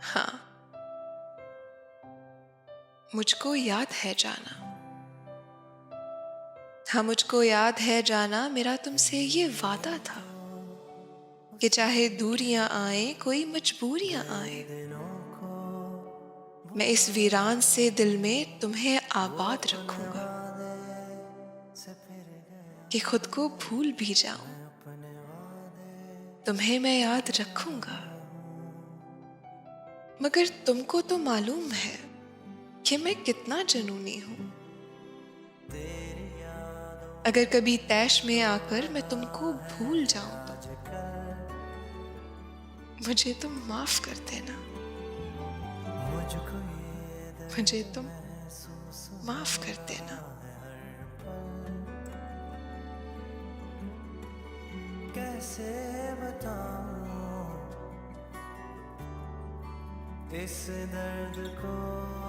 हाँ, मुझको याद है जाना। हाँ, मुझको याद है जाना, मेरा तुमसे ये वादा था कि चाहे दूरियां आए, कोई मजबूरियां आए, मैं इस वीरान से दिल में तुम्हें आबाद रखूंगा। कि खुद को भूल भी जाऊं, तुम्हें मैं याद रखूंगा। मगर तुमको तो मालूम है कि मैं कितना जुनूनी हूं। अगर कभी तैश में आकर मैं तुमको भूल जाऊं तो मुझे तुम माफ कर देना। मुझे तुम माफ कर देना। कैसे बताऊं इस दर्द को।